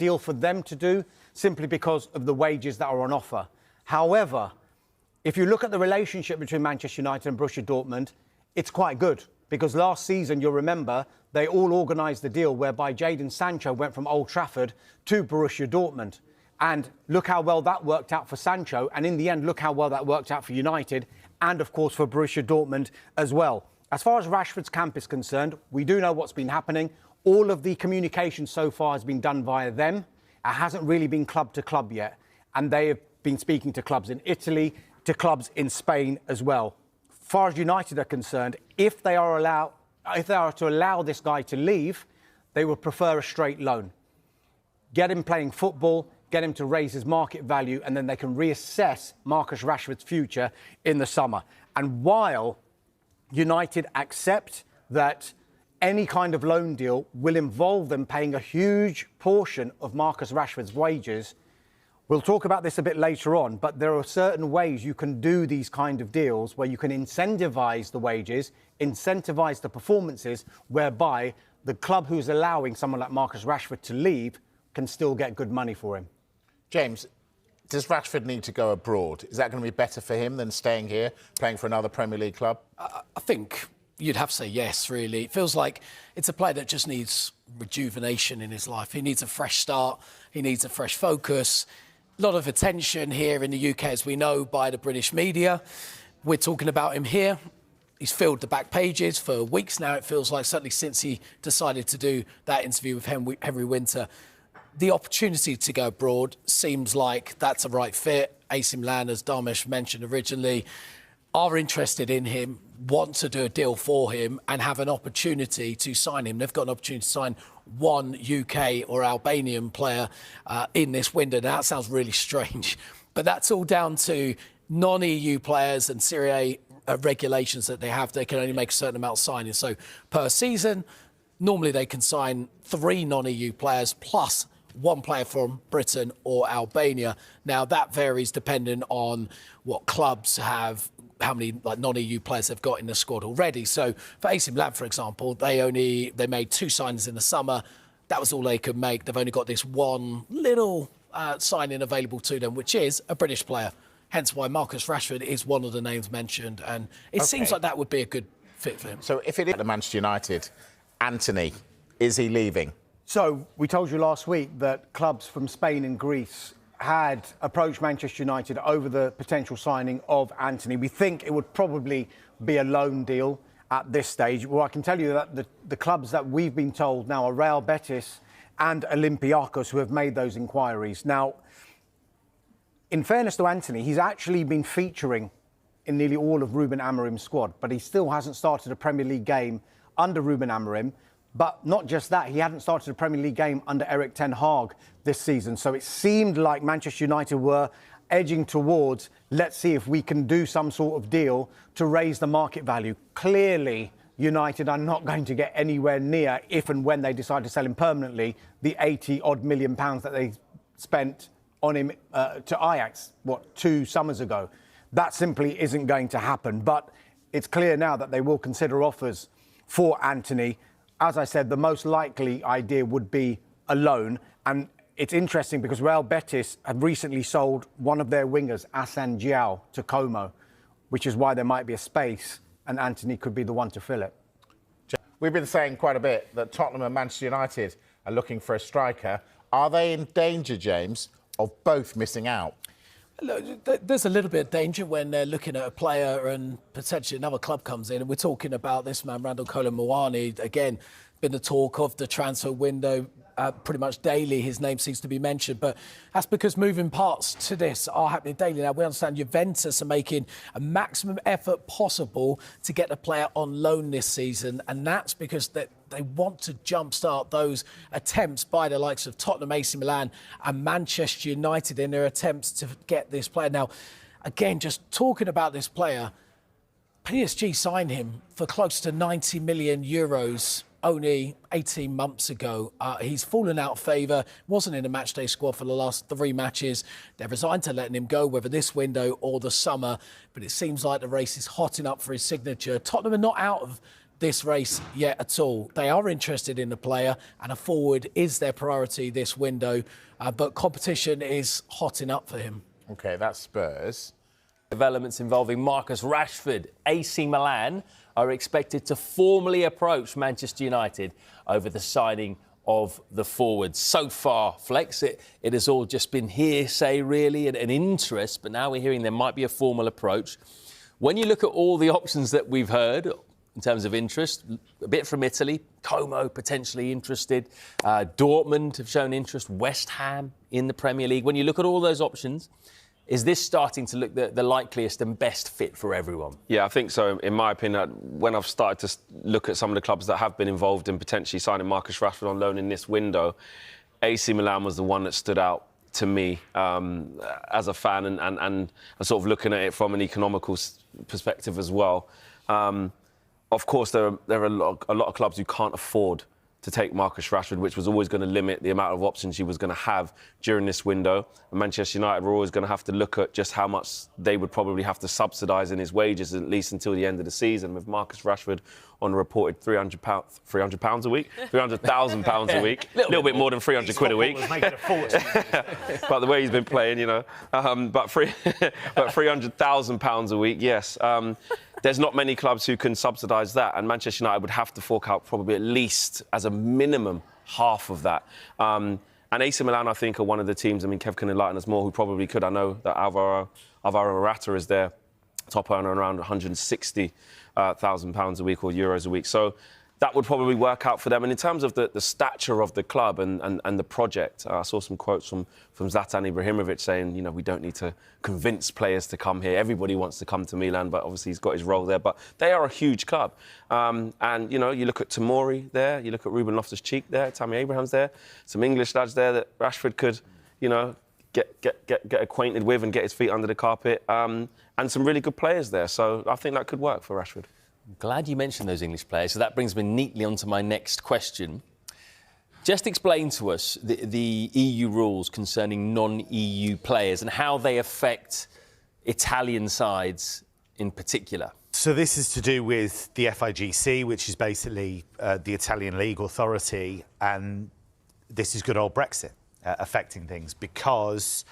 deal for them to do simply because of the wages that are on offer. However, if you look at the relationship between Manchester United and Borussia Dortmund, it's quite good. Because last season, you'll remember, they all organised the deal whereby Jadon Sancho went from Old Trafford to Borussia Dortmund. And look how well that worked out for Sancho. And in the end, look how well that worked out for United and, of course, for Borussia Dortmund as well. As far as Rashford's camp is concerned, we do know what's been happening. All of the communication so far has been done via them. It hasn't really been club to club yet. And they have been speaking to clubs in Italy, to clubs in Spain as well. As far as United are concerned, if they are to allow this guy to leave, they would prefer a straight loan. Get him playing football, get him to raise his market value, and then they can reassess Marcus Rashford's future in the summer. And while United accept that any kind of loan deal will involve them paying a huge portion of Marcus Rashford's wages, we'll talk about this a bit later on, but there are certain ways you can do these kind of deals where you can incentivise the wages, incentivise the performances, whereby the club who's allowing someone like Marcus Rashford to leave can still get good money for him. James, does Rashford need to go abroad? Is that going to be better for him than staying here, playing for another Premier League club? I think you'd have to say yes, really. It feels like it's a player that just needs rejuvenation in his life. He needs a fresh start. He needs a fresh focus. A lot of attention here in the UK, as we know, by the British media. We're talking about him here. He's filled the back pages for weeks now, it feels like, certainly since he decided to do that interview with Henry Winter. The opportunity to go abroad seems like that's a right fit. AC Milan, as Dharmesh mentioned originally, are interested in him, want to do a deal for him and have an opportunity to sign him. They've got an opportunity to sign one UK or Albanian player in this window. Now, that sounds really strange, but that's all down to non-EU players and Serie A regulations that they have. They can only make a certain amount of signings. So per season, normally they can sign 3 non-EU players plus 1 player from Britain or Albania. Now, that varies depending on what clubs have, how many non-EU players they've got in the squad already. So for AC Milan, for example, they made 2 signings in the summer. That was all they could make. They've only got this one little signing available to them, which is a British player. Hence why Marcus Rashford is one of the names mentioned. And it seems like that would be a good fit for him. So if it is at Manchester United, Antony, is he leaving? So we told you last week that clubs from Spain and Greece had approached Manchester United over the potential signing of Antony. We think it would probably be a loan deal at this stage. Well, I can tell you that the clubs that we've been told now are Real Betis and Olympiacos, who have made those inquiries. Now, in fairness to Antony, he's actually been featuring in nearly all of Ruben Amorim's squad, but he still hasn't started a Premier League game under Ruben Amorim. But not just that, he hadn't started a Premier League game under Erik ten Hag this season. So it seemed like Manchester United were edging towards, let's see if we can do some sort of deal to raise the market value. Clearly, United are not going to get anywhere near, if and when they decide to sell him permanently, the 80-odd million pounds that they spent on him to Ajax, 2 summers ago. That simply isn't going to happen. But it's clear now that they will consider offers for Antony. As I said, the most likely idea would be a loan. And it's interesting because Real Betis have recently sold one of their wingers, Hassan Diao, to Como, which is why there might be a space and Antony could be the one to fill it. We've been saying quite a bit that Tottenham and Manchester United are looking for a striker. Are they in danger, James, of both missing out? Look, there's a little bit of danger when they're looking at a player and potentially another club comes in. And we're talking about this man, Kolo Muani, again, been the talk of the transfer window pretty much daily. His name seems to be mentioned, but that's because moving parts to this are happening daily. Now, we understand Juventus are making a maximum effort possible to get the player on loan this season, and that's because they want to jumpstart those attempts by the likes of Tottenham, AC Milan and Manchester United in their attempts to get this player. Now, again, just talking about this player, PSG signed him for close to 90 million euros only 18 months ago. He's fallen out of favour, wasn't in the matchday squad for the last 3 matches. They're resigned to letting him go, whether this window or the summer. But it seems like the race is hotting up for his signature. Tottenham are not out of this race yet at all. They are interested in the player, and a forward is their priority this window, but competition is hotting up for him. OK, that's Spurs. Developments involving Marcus Rashford. AC Milan are expected to formally approach Manchester United over the signing of the forward. So far, Flex, it has all just been hearsay, really, and an interest, but now we're hearing there might be a formal approach. When you look at all the options that we've heard in terms of interest, a bit from Italy, Como potentially interested, Dortmund have shown interest, West Ham in the Premier League. When you look at all those options, is this starting to look the likeliest and best fit for everyone? Yeah, I think so. In my opinion, when I've started to look at some of the clubs that have been involved in potentially signing Marcus Rashford on loan in this window, AC Milan was the one that stood out to me as a fan and sort of looking at it from an economical perspective as well. Of course, there are a lot of clubs who can't afford to take Marcus Rashford, which was always going to limit the amount of options he was going to have during this window. And Manchester United were always going to have to look at just how much they would probably have to subsidise in his wages, at least until the end of the season, with Marcus Rashford on a reported £300 a week, £300,000 a week, a little bit more than 300 quid a week. Was making a fortune. But the way he's been playing, you know, but £300,000 a week, yes. There's not many clubs who can subsidise that, and Manchester United would have to fork out probably at least, as a minimum, half of that. And AC Milan, I think, are one of the teams, I mean, Kev can enlighten us more, who probably could. I know that Alvaro Morata is their top earner around £160,000 a week or euros a week. So that would probably work out for them. And in terms of the stature of the club and the project, I saw some quotes from Zlatan Ibrahimovic saying, you know, we don't need to convince players to come here. Everybody wants to come to Milan, but obviously he's got his role there. But they are a huge club. And, you know, you look at Tomori there, you look at Ruben Loftus-Cheek there, Tammy Abraham's there, some English lads there that Rashford could, you know, get acquainted with and get his feet under the carpet. And some really good players there. So I think that could work for Rashford. I'm glad you mentioned those English players, so that brings me neatly onto my next question. Just explain to us the EU rules concerning non-EU players and how they affect Italian sides in particular. So this is to do with the FIGC, which is basically the Italian league authority, and this is good old Brexit affecting things because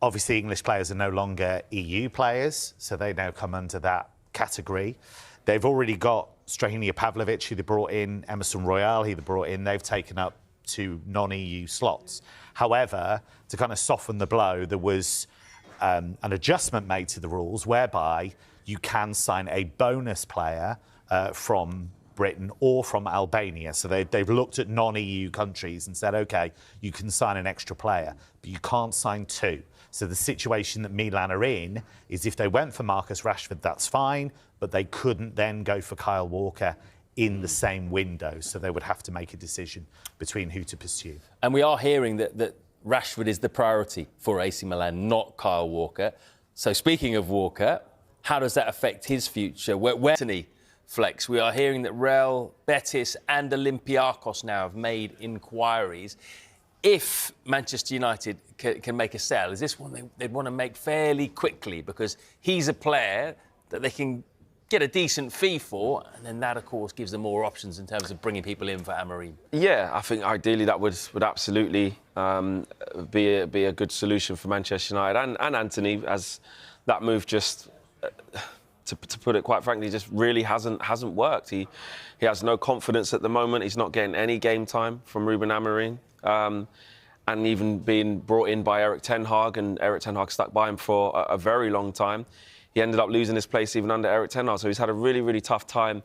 obviously English players are no longer EU players, so they now come under that category. They've already got Strahina Pavlovic, who they brought in, Emerson Royale, who they brought in. They've taken up 2 non-EU slots. However, to kind of soften the blow, there was an adjustment made to the rules whereby you can sign a bonus player from Britain or from Albania. So they've looked at non-EU countries and said, OK, you can sign an extra player, but you can't sign 2. So the situation that Milan are in is if they went for Marcus Rashford, that's fine, but they couldn't then go for Kyle Walker in the same window. So they would have to make a decision between who to pursue. And we are hearing that Rashford is the priority for AC Milan, not Kyle Walker. So speaking of Walker, how does that affect his future? Where Antony, Flex, we are hearing that Real, Betis and Olympiacos now have made inquiries. If Manchester United can make a sell, is this one they'd want to make fairly quickly because he's a player that they can get a decent fee for, and then that, of course, gives them more options in terms of bringing people in for Amorim? Yeah, I think ideally that would absolutely be a good solution for Manchester United and Antony, as that move just, to put it quite frankly, just really hasn't worked. He has no confidence at the moment. He's not getting any game time from Ruben Amorim. And even being brought in by Erik ten Hag, and Erik ten Hag stuck by him for a very long time. He ended up losing his place even under Erik ten Hag, so he's had a really, really tough time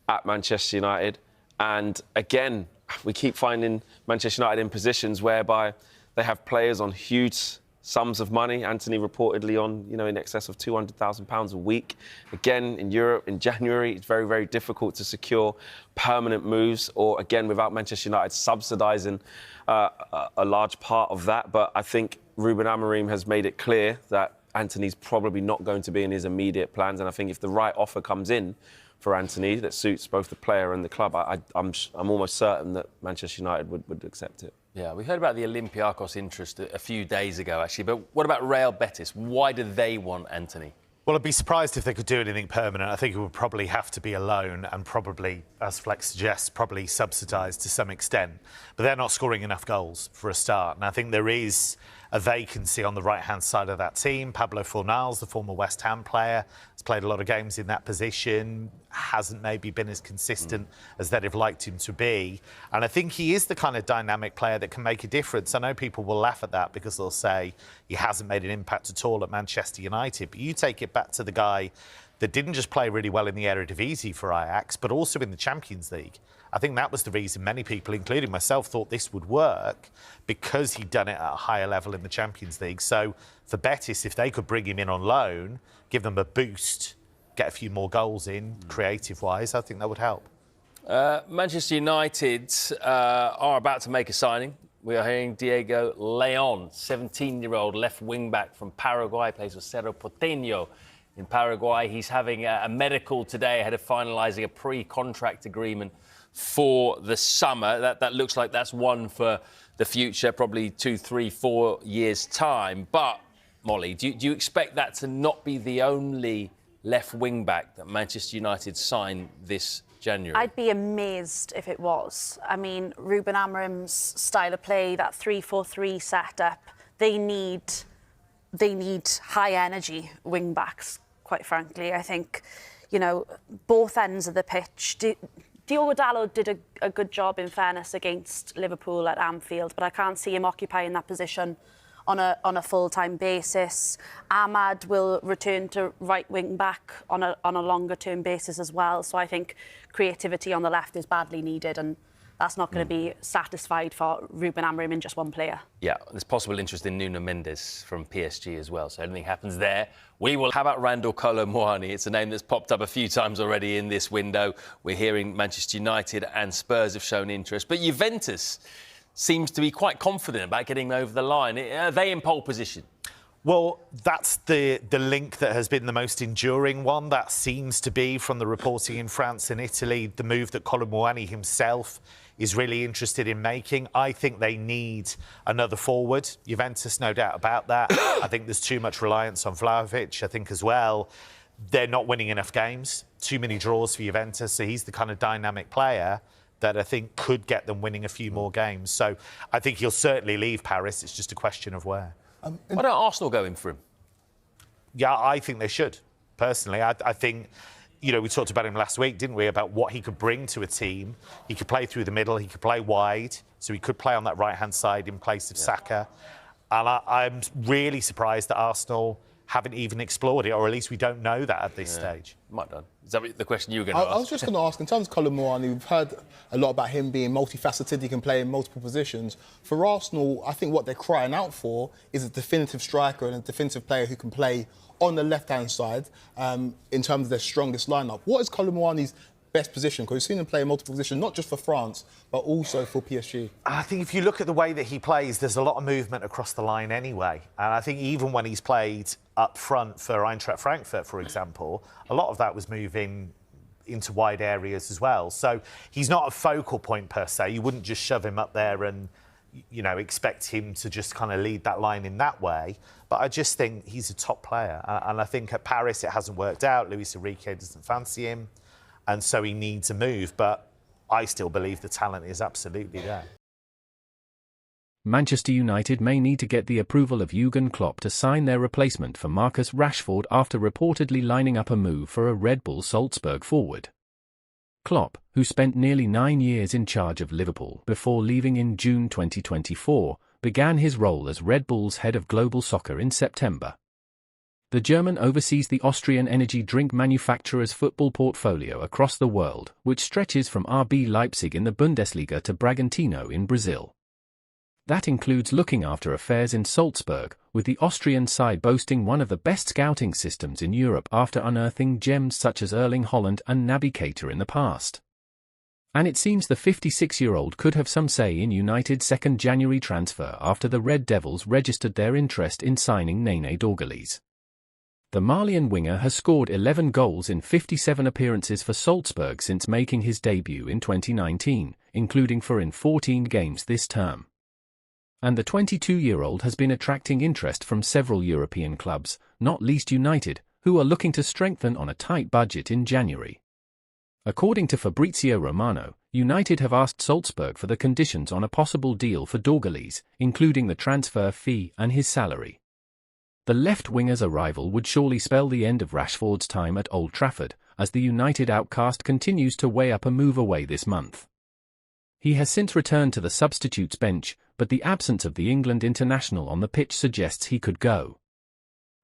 at Manchester United. And again, we keep finding Manchester United in positions whereby they have players on huge sums of money. Antony reportedly on, you know, in excess of £200,000 a week. Again, in Europe, in January, it's very, very difficult to secure permanent moves, or again, without Manchester United subsidising a large part of that. But I think Ruben Amorim has made it clear that Antony's probably not going to be in his immediate plans. And I think if the right offer comes in for Antony that suits both the player and the club, I'm almost certain that Manchester United would accept it. Yeah, we heard about the Olympiacos interest a few days ago, actually. But what about Real Betis? Why do they want Antony? Well, I'd be surprised if they could do anything permanent. I think it would probably have to be a loan and probably, as Flex suggests, probably subsidised to some extent. But they're not scoring enough goals for a start. And I think there is a vacancy on the right-hand side of that team. Pablo Fornals, the former West Ham player, has played a lot of games in that position, hasn't maybe been as consistent as they'd have liked him to be. And I think he is the kind of dynamic player that can make a difference. I know people will laugh at that because they'll say he hasn't made an impact at all at Manchester United. But you take it back to the guy that didn't just play really well in the Eredivisie for Ajax, but also in the Champions League. I think that was the reason many people, including myself, thought this would work because he'd done it at a higher level in the Champions League. So for Betis, if they could bring him in on loan, give them a boost, get a few more goals in, creative-wise, I think that would help. Manchester United are about to make a signing. We are hearing Diego Leon, 17-year-old left wing-back from Paraguay, plays for Cerro Porteño in Paraguay. He's having a medical today ahead of finalising a pre-contract agreement for the summer. That looks like that's one for the future, probably 2, 3, 4 years' time. But, Molly, do you expect that to not be the only left wing-back that Manchester United sign this January? I'd be amazed if it was. I mean, Ruben Amorim's style of play, that 3-4-3 setup, they need high-energy wing-backs, quite frankly. I think, you know, both ends of the pitch. Diogo Dalot did a good job, in fairness, against Liverpool at Anfield, but I can't see him occupying that position on a full-time basis. Ahmad will return to right wing back on a longer-term basis as well. So I think creativity on the left is badly needed, and that's not going to be satisfied for Ruben Amorim in just one player. Yeah, there's possible interest in Nuno Mendes from PSG as well. So anything happens there, we will. How about Randall Kolo Muani? It's a name that's popped up a few times already in this window. We're hearing Manchester United and Spurs have shown interest, but Juventus seems to be quite confident about getting over the line. Are they in pole position? Well, that's the link that has been the most enduring one. That seems to be, from the reporting in France and Italy, the move that Kolo Muani himself is really interested in making. I think they need another forward. Juventus, no doubt about that. I think there's too much reliance on Vlahovic. I think as well, they're not winning enough games. Too many draws for Juventus. So he's the kind of dynamic player that I think could get them winning a few more games. So I think he'll certainly leave Paris. It's just a question of where. Why don't Arsenal go in for him? Yeah, I think they should, personally. I think, you know, we talked about him last week, didn't we, about what he could bring to a team. He could play through the middle, he could play wide, so he could play on that right-hand side in place of Saka. And I'm really surprised that Arsenal haven't even explored it, or at least we don't know that at this stage. Might done. Is that the question you were going to ask? I was just going to ask, in terms of Kolo Muani, we've heard a lot about him being multifaceted. He can play in multiple positions. For Arsenal, I think what they're crying out for is a definitive striker and a defensive player who can play on the left-hand side in terms of their strongest lineup. What is Kolo Muani's best position? Because we've seen him play in multiple positions, not just for France, but also for PSG. I think if you look at the way that he plays, there's a lot of movement across the line anyway. And I think even when he's played up front for Eintracht Frankfurt, for example, a lot of that was moving into wide areas as well. So he's not a focal point per se. You wouldn't just shove him up there and, you know, expect him to just kind of lead that line in that way. But I just think he's a top player. And I think at Paris it hasn't worked out. Luis Enrique doesn't fancy him. And so he needs a move, but I still believe the talent is absolutely there. Manchester United may need to get the approval of Jurgen Klopp to sign their replacement for Marcus Rashford after reportedly lining up a move for a Red Bull Salzburg forward. Klopp, who spent nearly 9 years in charge of Liverpool before leaving in June 2024, began his role as Red Bull's head of global soccer in September. The German oversees the Austrian energy drink manufacturer's football portfolio across the world, which stretches from RB Leipzig in the Bundesliga to Bragantino in Brazil. That includes looking after affairs in Salzburg, with the Austrian side boasting one of the best scouting systems in Europe after unearthing gems such as Erling Haaland and Naby Keita in the past. And it seems the 56-year-old could have some say in United's 2nd January transfer after the Red Devils registered their interest in signing Nene Dorgeles. The Malian winger has scored 11 goals in 57 appearances for Salzburg since making his debut in 2019, including in 14 games this term. And the 22-year-old has been attracting interest from several European clubs, not least United, who are looking to strengthen on a tight budget in January. According to Fabrizio Romano, United have asked Salzburg for the conditions on a possible deal for Dorgeles, including the transfer fee and his salary. The left winger's arrival would surely spell the end of Rashford's time at Old Trafford, as the United outcast continues to weigh up a move away this month. He has since returned to the substitutes bench, but the absence of the England international on the pitch suggests he could go.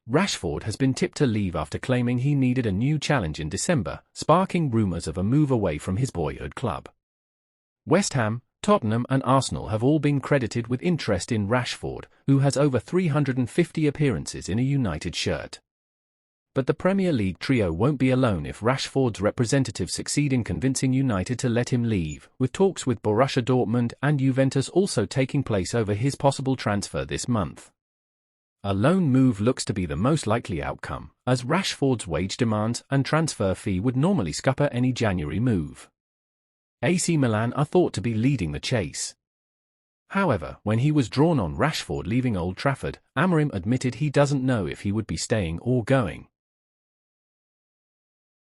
Rashford has been tipped to leave after claiming he needed a new challenge in December, sparking rumours of a move away from his boyhood club. West Ham, Tottenham and Arsenal have all been credited with interest in Rashford, who has over 350 appearances in a United shirt. But the Premier League trio won't be alone if Rashford's representatives succeed in convincing United to let him leave, with talks with Borussia Dortmund and Juventus also taking place over his possible transfer this month. A loan move looks to be the most likely outcome, as Rashford's wage demands and transfer fee would normally scupper any January move. AC Milan are thought to be leading the chase. However, when he was drawn on Rashford leaving Old Trafford, Amorim admitted he doesn't know if he would be staying or going.